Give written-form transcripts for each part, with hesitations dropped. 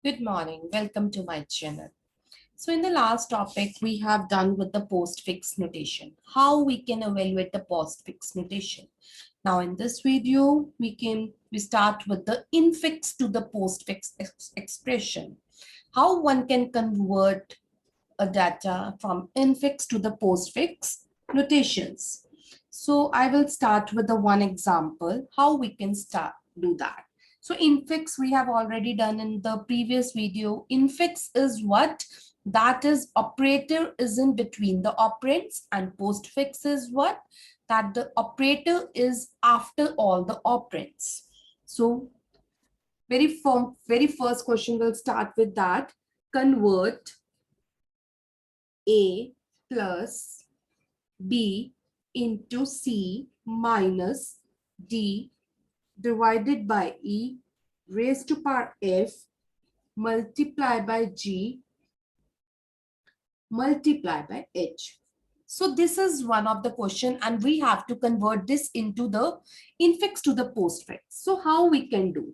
Good morning. Welcome to my channel. So in the last topic, we have done with the postfix notation, how we can evaluate the postfix notation. Now in this video, we start with the infix to the postfix expression, how one can convert a data from infix to the postfix notations. So I will start with the one example, how we can do that. So infix we have already done in the previous video. Infix is what? That is operator is in between the operands, and postfix is what? That the operator is after all the operands. So very first question will start with that. Convert A plus B into C minus D divided by E raised to power F multiplied by G multiplied by H. So this is one of the question, and we have to convert this into the infix to the postfix. So how we can do?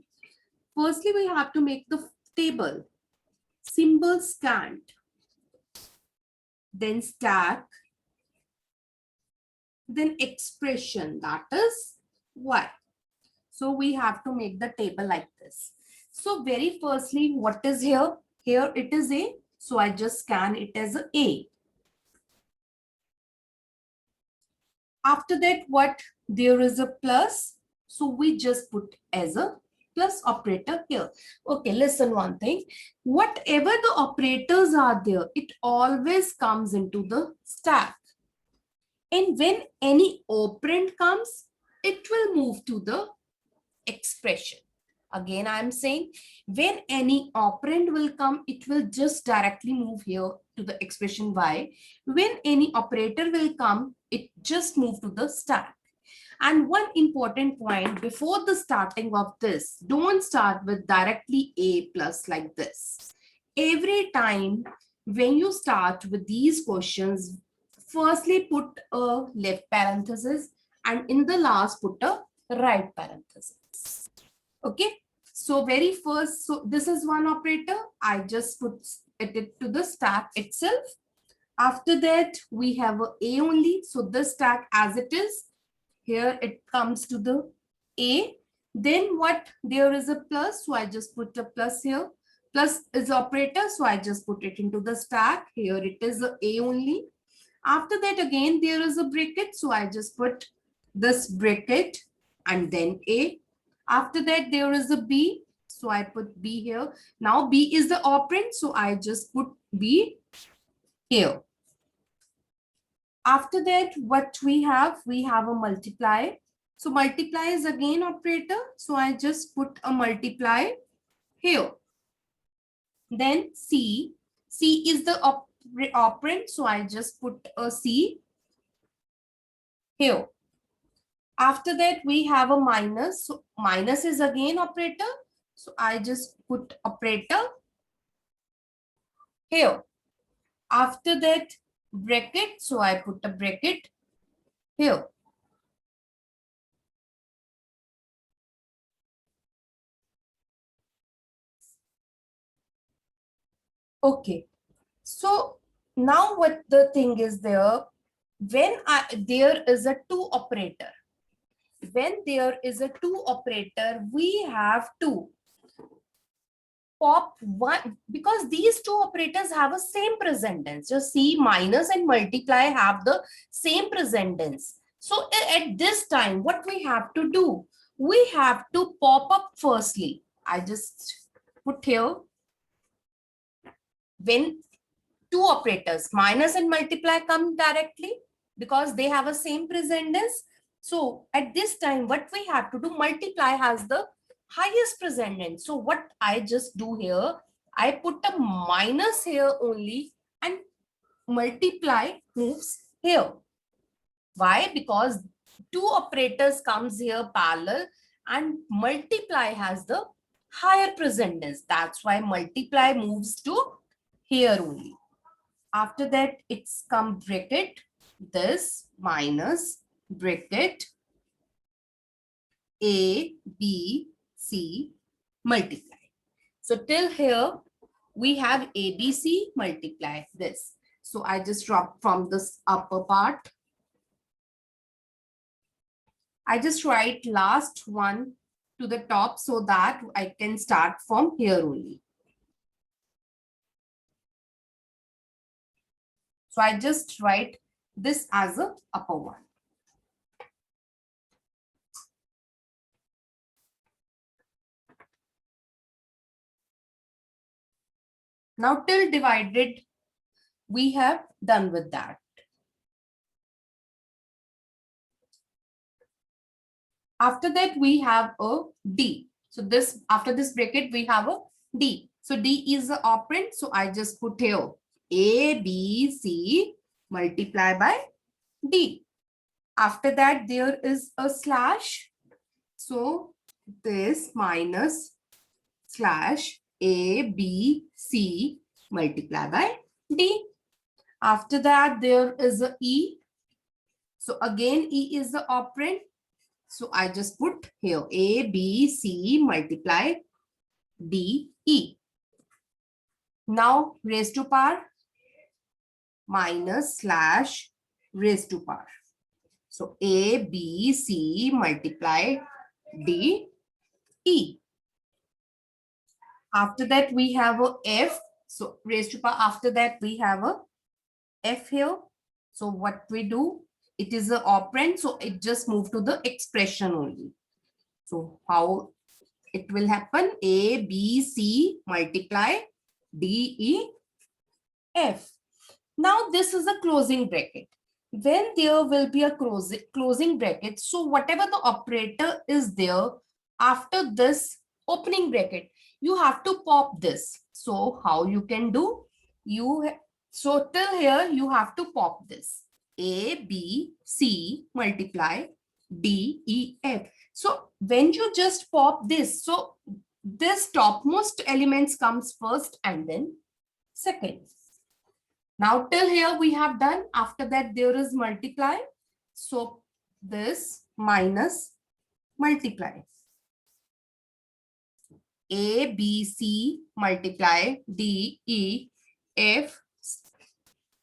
Firstly, we have to make the table symbol scanned, then stack, then expression, that is y. So we have to make the table like this. So very firstly, what is here? Here it is A. So I just scan it as A. After that, what? There is a plus. So we just put as a plus operator here. Okay, listen one thing. Whatever the operators are there, it always comes into the stack. And when any operand comes, it will move to the expression. Again, I'm saying when any operand will come, it will just directly move here to the expression y. When any operator will come, it just move to the stack. And one important point before the starting of this, don't start with directly A plus like this. Every time when you start with these questions, firstly put a left parenthesis and in the last put a right parenthesis. Okay, so very first, so this is one operator. I just put it to the stack itself. After that, we have a only. So the stack as it is, here it comes to the A. Then what? There is a plus. So I just put a plus here. Plus is operator. So I just put it into the stack. Here it is a only. After that, again, there is a bracket. So I just put this bracket and then A. After that, there is a B. So I put B here. Now B is the operand. So I just put B here. After that, what we have a multiply. So multiply is again operator. So I just put a multiply here. Then C. C is the operand. So I just put a C here. After that, we have a minus. So minus is again operator. So I just put operator here. After that, bracket. So I put a bracket here. Okay. So now what the thing is there, when there is a two operator, we have to pop one, because these two operators have a same present tense. Just see, minus and multiply have the same present tense. So at this time, what we have to do? We have to pop up firstly. I just put here, when two operators, minus and multiply, come directly because they have a same present tense. So at this time, what we have to do, multiply has the highest present tense. So what I just do here, I put a minus here only and multiply moves here. Why? Because two operators comes here parallel and multiply has the higher present tense. That's why multiply moves to here only. After that, it's come bracket, this minus bracket A, B, C, multiply. So till here, we have ABC multiply this. So I just drop from this upper part. I just write last one to the top so that I can start from here only. So I just write this as a upper one. Now till divided, we have done with that. After that, we have a D. So this, after this bracket, we have a D. So D is the operand. So I just put here A, B, C multiply by D. After that, there is a slash. So this minus slash A, B, C multiply by D. After that, there is a E. So again, E is the operand. So I just put here A, B, C multiply D, E. Now raised to power minus slash raised to power. So A, B, C multiply D, E. After that, we have a F. So raised to power, after that, we have a F here. So what we do, it is an operand. So it just moved to the expression only. So how it will happen? A, B, C multiply D, E, F. Now this is a closing bracket. When there will be a closing bracket, so whatever the operator is there after this opening bracket, you have to pop this. So how you can do? So till here you have to pop this. A, B, C multiply D, E, F. So when you just pop this, so this topmost elements comes first and then second. Now till here we have done. After that there is multiply. So this minus multiply. A, B, C multiply D, E, F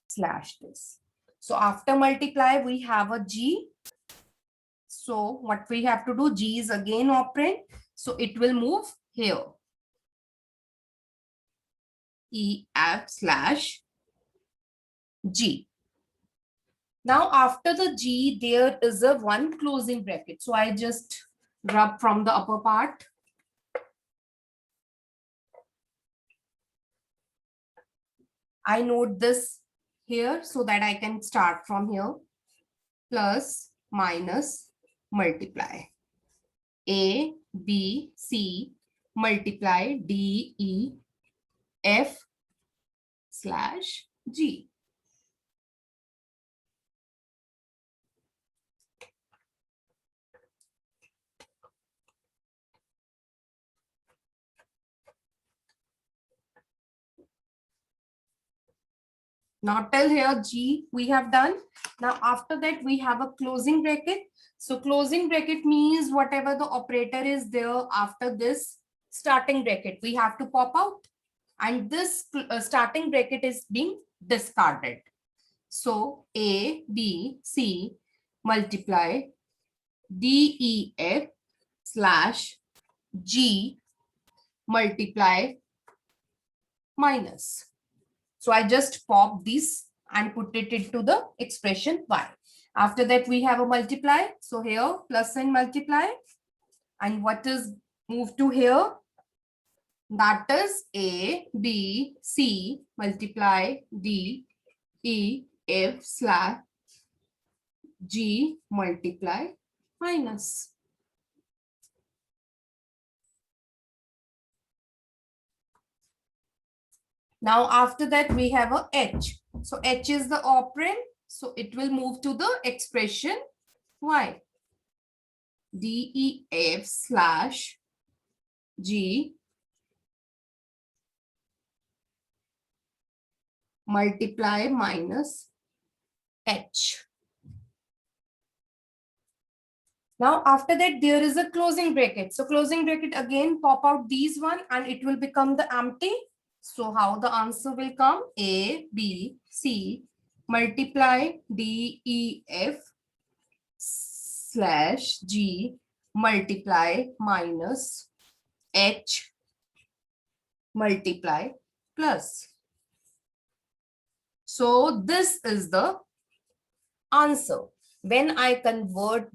slash this. So after multiply we have a G. So what we have to do, G is again operand. So it will move here. E, F slash G. Now after the G, there is a one closing bracket. So I just rub from the upper part. I note this here so that I can start from here. Plus, minus, multiply. A, B, C, multiply D, E, F slash G. Now till here G we have done. Now after that we have a closing bracket. So closing bracket means whatever the operator is there after this starting bracket, we have to pop out. And this starting bracket is being discarded. So A, B, C multiply D, E, F slash G multiply minus. So I just pop this and put it into the expression y. After that, we have a multiply. So here, plus and multiply. And what is moved to here? That is A, B, C multiply D, E, F slash G multiply minus. Now after that we have a H. So H is the operand. So it will move to the expression Y. D, E, F slash G multiply minus H. Now after that, there is a closing bracket. So closing bracket, again, pop out these one and it will become the empty. So how the answer will come? A, B, C multiply D, E, F slash G multiply minus H multiply plus. So this is the answer. When I convert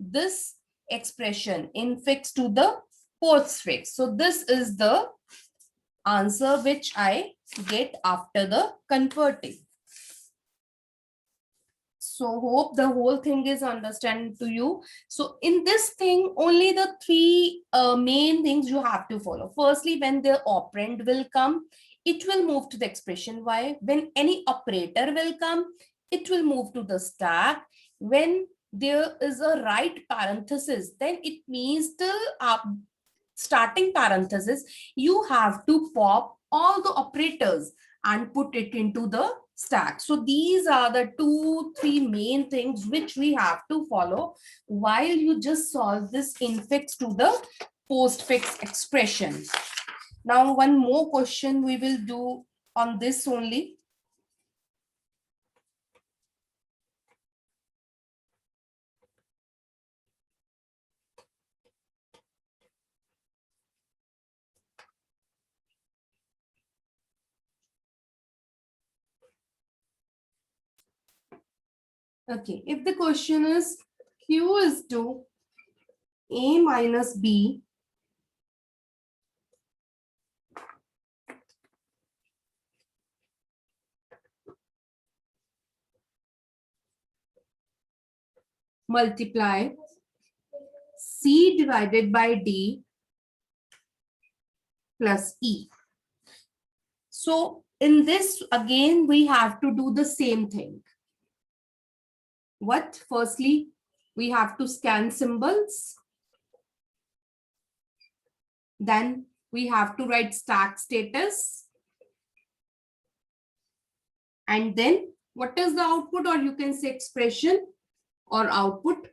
this expression infix to the postfix. So this is the answer which I get after the converting. So hope the whole thing is understand to you. So in this thing, only the three main things you have to follow. Firstly, when the operand will come, it will move to the expression Y. When any operator will come, it will move to the stack. When there is a right parenthesis, then it means the starting parenthesis, you have to pop all the operators and put it into the stack. So these are the 2-3 main things which we have to follow while you just solve this infix to the postfix expression. Now one more question we will do on this only. Okay, if the question is Q is to A minus B multiply C divided by D plus E. So in this, again, we have to do the same thing. What? Firstly, we have to scan symbols. Then we have to write stack status. And then what is the output, or you can say expression or output?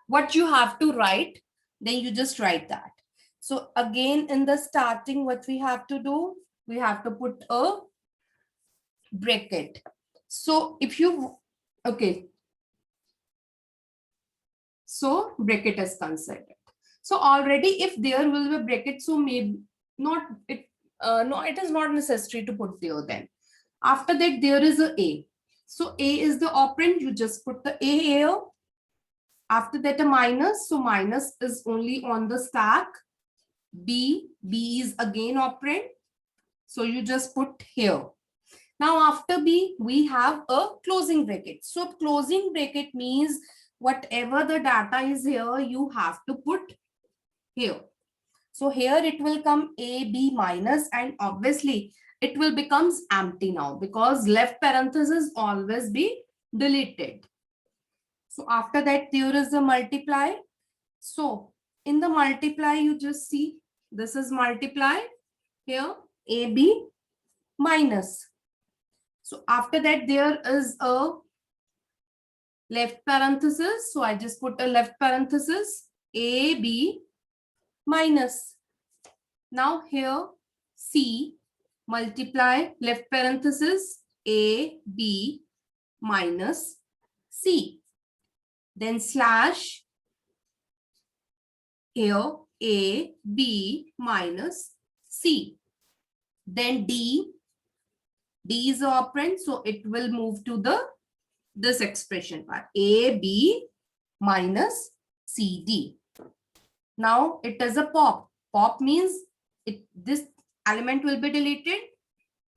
What you have to write, then you just write that. So again, in the starting, what we have to do, we have to put a bracket. So if you, okay, so bracket is considered. So already if there will be a bracket, so maybe not it, no, it is not necessary to put there then. After that, there is a A. So A is the operand, you just put the A here. After that, a minus, so minus is only on the stack. B is again operand, so you just put here. Now after B, we have a closing bracket. So closing bracket means whatever the data is here, you have to put here. So here it will come A, B minus, and obviously it will becomes empty now because left parenthesis always be deleted. So after that, there is a multiply. So in the multiply, you just see this is multiply here, AB minus. So after that, there is a left parenthesis. So I just put a left parenthesis, AB minus. Now here, C multiply left parenthesis, AB minus C. Then slash here, AB minus C. Then D is operand, so it will move to the this expression part, AB minus CD. Now it is a pop. Pop means this element will be deleted.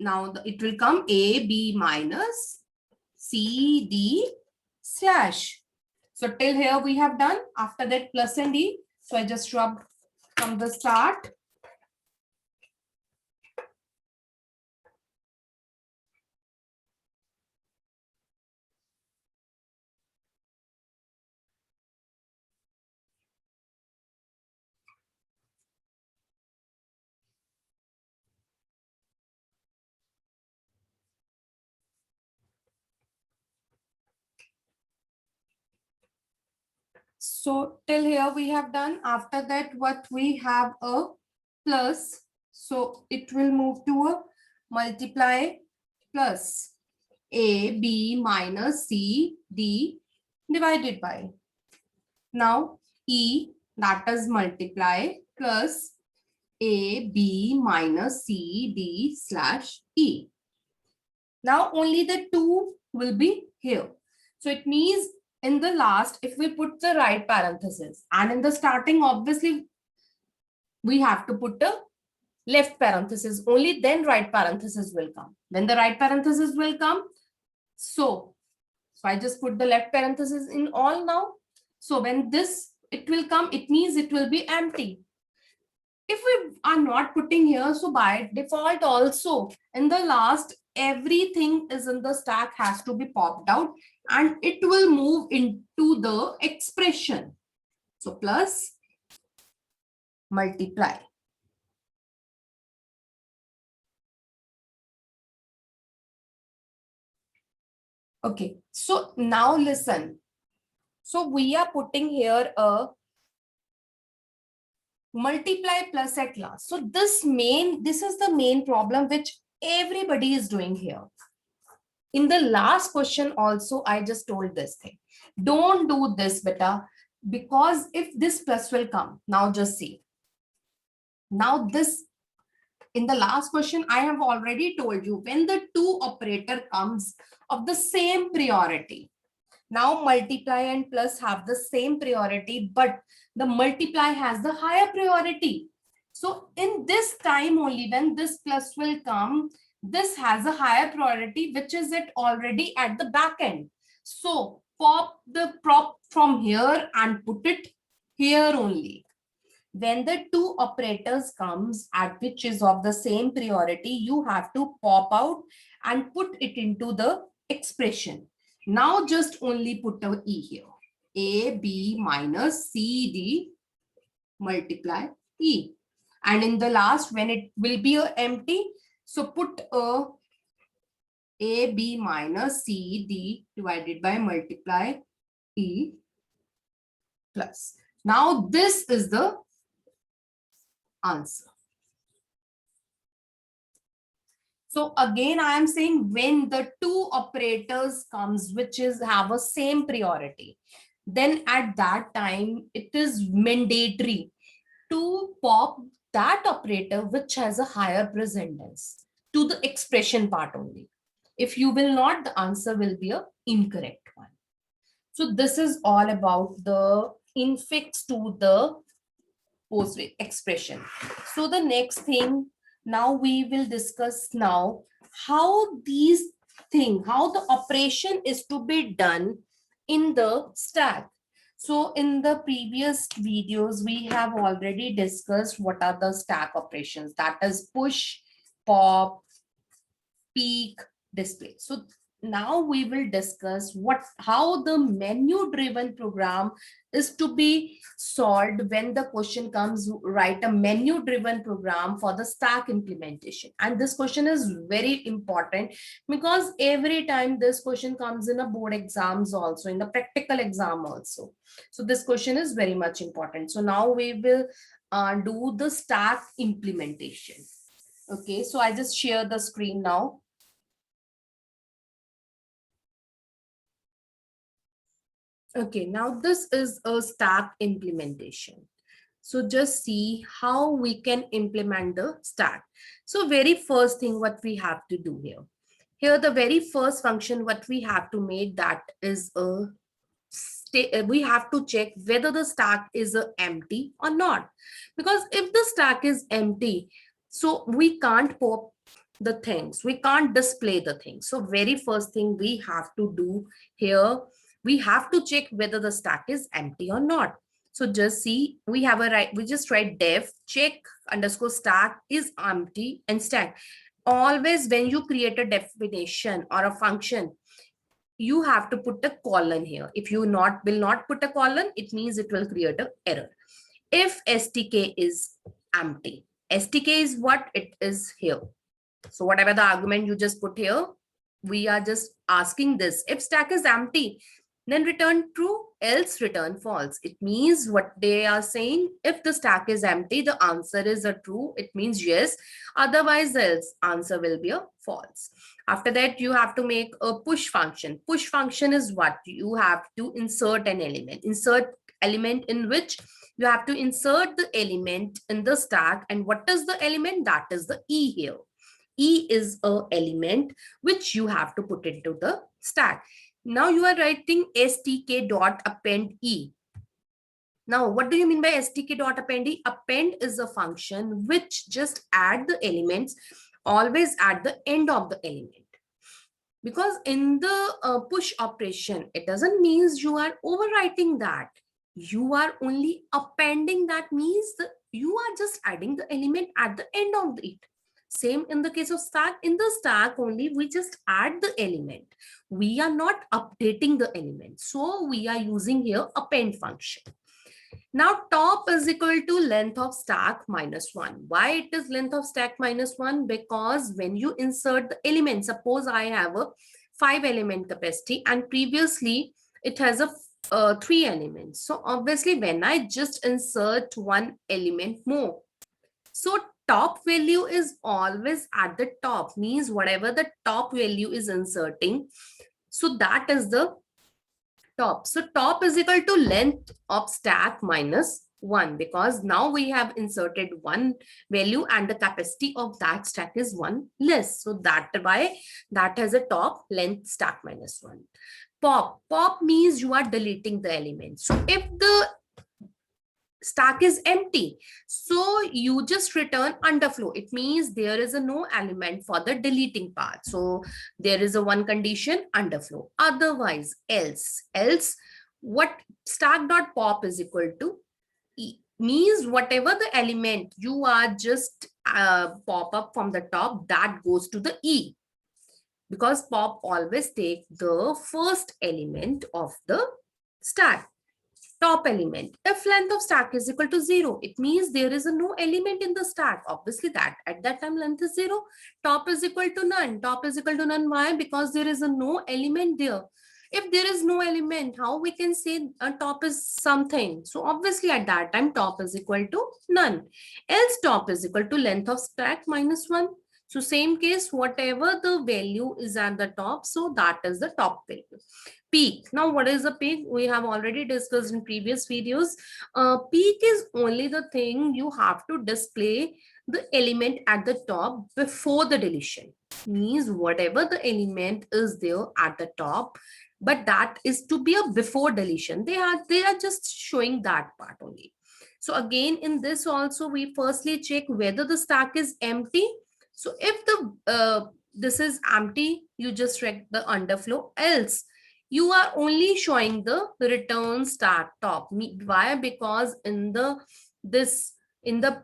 Now it will come AB minus CD slash. So till here we have done. After that, plus and D. So I just rub from the start. So till here we have done. After that, what we have a plus. So it will move to a multiply plus a b minus c d divided by. Now e, that is multiply plus a b minus c d slash e. Now only the 2 will be here. So it means in the last, if we put the right parenthesis, and in the starting, obviously, we have to put a left parenthesis, only then right parenthesis will come. When the right parenthesis will come, so I just put the left parenthesis in all now. So when this, it will come, it means it will be empty. If we are not putting here, so by default also, in the last, everything is in the stack has to be popped out and it will move into the expression. So plus multiply. Okay, so now listen. So we are putting here a multiply plus at last. So this is the main problem which everybody is doing here. In the last question also, I just told this thing. Don't do this, beta, because if this plus will come, now just see. Now this, in the last question, I have already told you when the two operator comes of the same priority. Now multiply and plus have the same priority, but the multiply has the higher priority. So in this time only, when this plus will come, this has a higher priority, which is it already at the back end. So pop the prop from here and put it here only. When the two operators comes at which is of the same priority, you have to pop out and put it into the expression. Now just only put a e here. A, B minus C, D multiply E. And in the last, when it will be a empty, so put a B minus C, D divided by multiply E plus. Now this is the answer. So again, I am saying when the two operators comes, which is have a same priority, then at that time, it is mandatory to pop that operator which has a higher precedence to the expression part only. If you will not, the answer will be a incorrect one. So this is all about the infix to the post expression. So the next thing, now we will discuss now how these thing, how the operation is to be done in the stack. So in the previous videos, we have already discussed what are the stack operations, that is push, pop, peek, display. So now we will discuss how the menu driven program is to be solved when the question comes. Write a menu driven program for the stack implementation, and this question is very important because every time this question comes in a board exams, also in the practical exam also. So this question is very much important. So now we will do the stack implementation. Okay, so I just share the screen now. Okay, now this is a stack implementation. So just see how we can implement the stack. So very first thing what we have to do here. Here the very first function what we have to make, that is we have to check whether the stack is empty or not. Because if the stack is empty, so we can't pop the things, we can't display the things. So very first thing we have to do here, we have to check whether the stack is empty or not. So just see, we have we just write def check underscore stack is empty and stack. Always when you create a definition or a function, you have to put a colon here. If you will not put a colon, it means it will create an error. If STK is empty, STK is what it is here. So whatever the argument you just put here, we are just asking this. If stack is empty, Then return true, else return false. It means what they are saying, if the stack is empty, the answer is a true. It means yes. Otherwise, else answer will be a false. After that, you have to make a push function. Push function is what? You have to insert an element. Insert element in which you have to insert the element in the stack. And what is the element? That is the E here. E is a element which you have to put into the stack. Now you are writing stk dot append E. Now, what do you mean by stk dot append E? Append is a function which just add the elements always at the end of the element. Because in the push operation, it doesn't mean you are overwriting that. You are only appending, that means you are just adding the element at the end of it. Same in the case of stack. In the stack only, we just add the element. We are not updating the element. So we are using here append function. Now top is equal to length of stack minus 1. Why it is length of stack minus 1? Because when you insert the element, suppose I have a 5 element capacity and previously it has a 3 elements. So obviously when I just insert one element more, so top value is always at the top, means whatever the top value is inserting, so that is the top. So top is equal to length of stack minus 1, because now we have inserted one value and the capacity of that stack is 1 less. So that why that has a top length stack minus 1. Pop means you are deleting the element. So if the stack is empty, so you just return underflow. It means there is a no element for the deleting part. So there is a one condition, underflow. Otherwise, else what stack dot pop is equal to E, means whatever the element you are just pop up from the top, that goes to the E, because pop always take the first element of the stack. Top element. If length of stack is equal to 0, it means there is a no element in the stack. Obviously that at that time length is 0. Top is equal to none. Top is equal to none. Why? Because there is a no element there. If there is no element, how we can say a top is something? So obviously at that time top is equal to none. Else top is equal to length of stack minus 1. So same case, whatever the value is at the top, so that is the top value. Peak. Now, what is a peak? We have already discussed in previous videos. Peak is only the thing you have to display the element at the top before the deletion. Means whatever the element is there at the top, but that is to be a before deletion. They are just showing that part only. So again, in this also, we firstly check whether the stack is empty. So if the this is empty, you just check the underflow. Else you are only showing the return stack top. Why? Because in the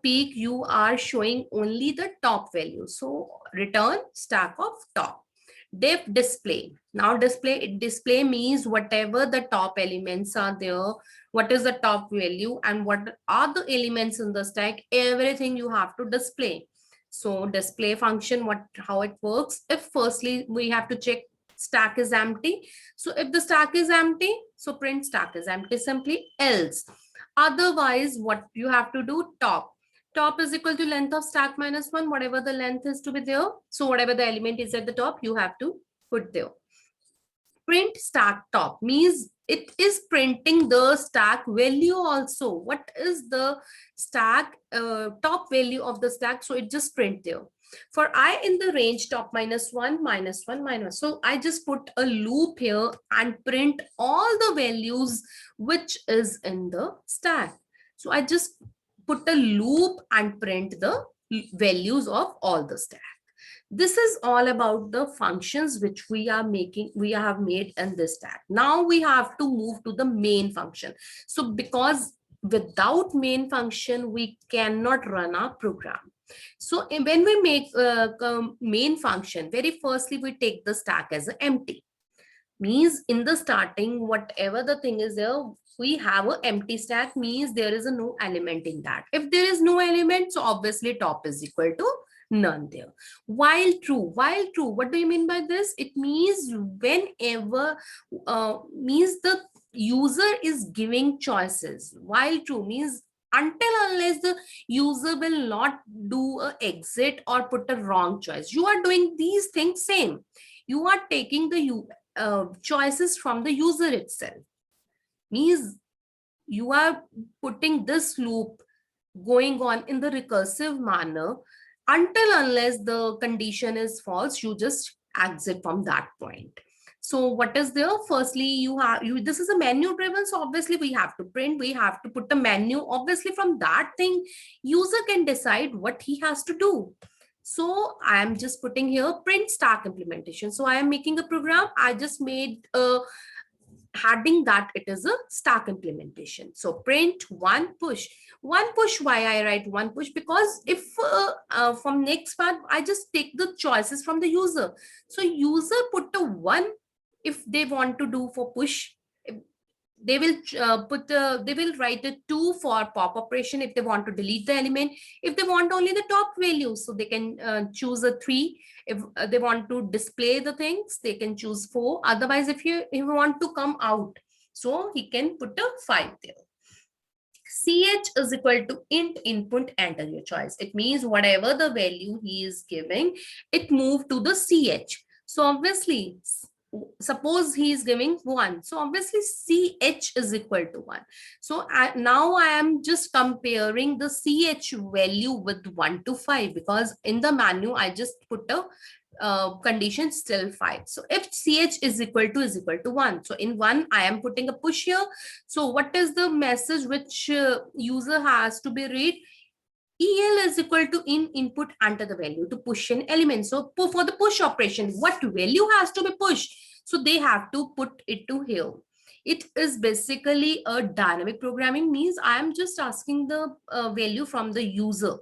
peak you are showing only the top value. So return stack of top. Def display. Now display means whatever the top elements are there, what is the top value and what are the elements in the stack, everything you have to display. So display function, how it works. If firstly we have to check stack is empty. So if the stack is empty, so print stack is empty simply. Else otherwise what you have to do, top is equal to length of stack minus 1, whatever the length is to be there. So whatever the element is at the top, you have to put there. Print stack top means it is printing the stack value also. What is the stack top value of the stack? So it just print there. For I in the range top minus 1, minus 1, minus. So I just put a loop here and print all the values which is in the stack. So I just put a loop and print the values of all the stack. This is all about the functions which we have made in this stack. Now we have to move to the main function. So because without main function, we cannot run our program. So when we make main function, very firstly, we take the stack as empty. Means in the starting, whatever the thing is there, we have an empty stack, means there is a no element in that. If there is no element, so obviously top is equal to None there. While true, what do you mean by this? It means whenever, means the user is giving choices. While true means until unless the user will not do a exit or put a wrong choice. You are doing these things same. You are taking the choices from the user itself. Means you are putting this loop going on in the recursive manner until unless the condition is false, you just exit from that point. So what is there? Firstly, this is a menu driven, so obviously we have to print, we have to put a menu. Obviously from that thing, user can decide what he has to do. So I am just putting here print stack implementation. So I am making a program. I just made a heading that it is a stack implementation. So print one push. One push, why I write one push? Because if from next part, I just take the choices from the user. So user put a one if they want to do for push. They will they will write a 2 for pop operation if they want to delete the element. If they want only the top value, so they can choose a 3. If they want to display the things, they can choose 4. Otherwise, if you want to come out, so he can put a 5 there. Ch is equal to int input, enter your choice. It means whatever the value he is giving, it move to the ch. So obviously, suppose he is giving 1. So obviously ch is equal to 1. So now I am just comparing the ch value with 1 to 5, because in the menu I just put a condition still 5. So if ch is equal to 1, so in 1 I am putting a push here. So what is the message which user has to be read? EL is equal to in input enter the value to push an element. So for the push operation, what value has to be pushed? So they have to put it to here. It is basically a dynamic programming, means I am just asking the value from the user.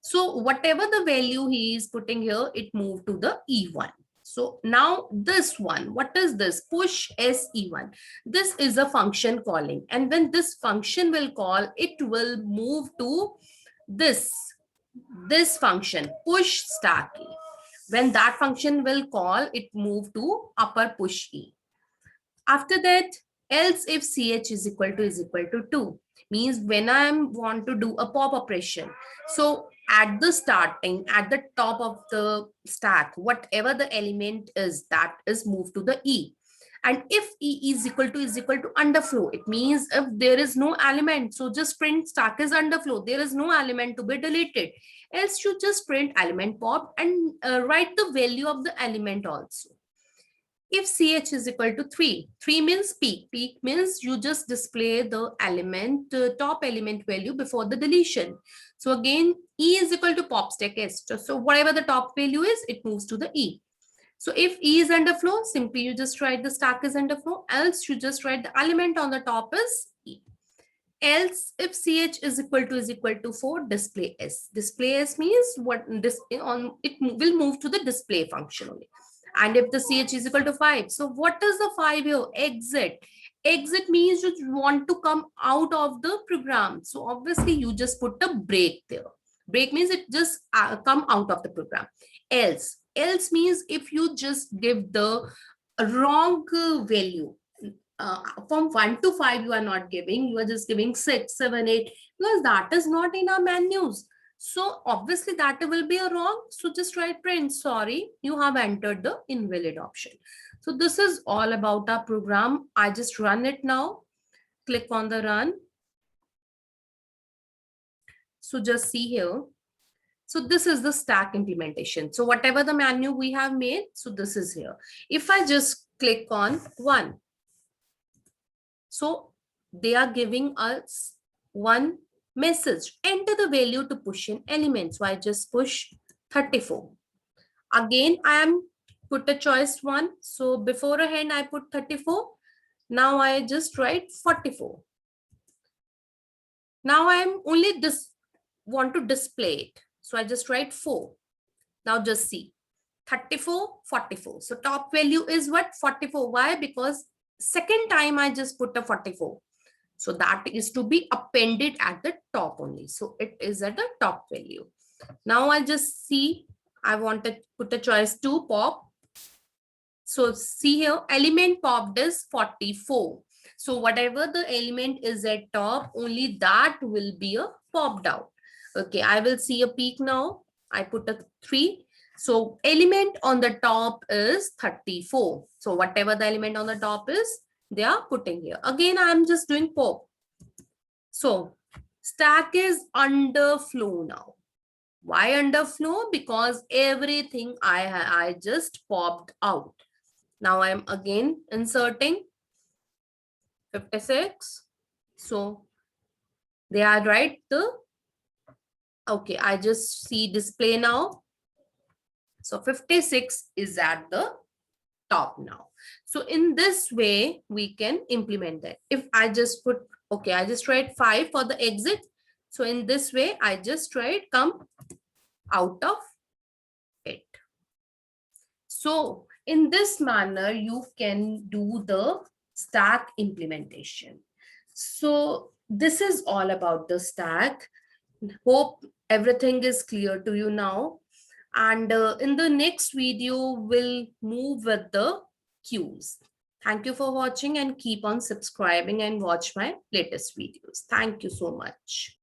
So whatever the value he is putting here, it moved to the E1. So now this one, what is this? Push SE1. This is a function calling. And when this function will call, it will move to this function, push stack E. When that function will call, it move to upper push E. After that, else if ch is equal to 2, means when I want to do a pop operation. So at the starting, at the top of the stack, whatever the element is, that is moved to the E. And if E is equal to underflow, it means if there is no element, so just print stack is underflow. There is no element to be deleted. Else you just print element pop and write the value of the element also. If ch is equal to 3, 3 means peak. Peak means you just display the element, top element value before the deletion. So again, E is equal to pop stack S. So whatever the top value is, it moves to the E. So if E is underflow, simply you just write the stack is underflow. Else you just write the element on the top is E. Else if ch is equal to 4, display S. Display S means what this on it will move to the display function only. And if the ch is equal to 5, so what is the 5 here? Exit. Exit means you want to come out of the program. So obviously you just put a break there. Break means it just come out of the program. Else means if you just give the wrong value. From 1 to 5 you are not giving, you are just giving 6, 7, 8, because that is not in our menus. So obviously that will be a wrong. So just write print, sorry, you have entered the invalid option. So this is all about our program. I just run it now. Click on the run. So just see here. So this is the stack implementation. So whatever the menu we have made, so this is here. If I just click on 1, so they are giving us one message, enter the value to push an element. So I just push 34. Again, I am put a choice 1. So beforehand I put 34. Now I just write 44. Now I am only want to display it. So I just write 4. Now just see 34, 44. So top value is what? 44. Why? Because second time I just put a 44. So that is to be appended at the top only. So it is at the top value. Now I just see, I want to put a choice 2 pop. So see here, element popped is 44. So whatever the element is at top, only that will be a popped out. Okay, I will see a peak now. I put a 3. So element on the top is 34. So whatever the element on the top is, they are putting here. Again, I'm just doing pop. So stack is underflow now. Why underflow? Because everything I just popped out. Now I'm again inserting 56. So they are right. Okay, I just see display now. So 56 is at the top now. So in this way, we can implement that. If I just put, okay, I just write 5 for the exit. So in this way, I just write come out of it. So in this manner, you can do the stack implementation. So this is all about the stack. Hope everything is clear to you now. And in the next video, we'll move with the queues. Thank you for watching and keep on subscribing and watch my latest videos. Thank you so much.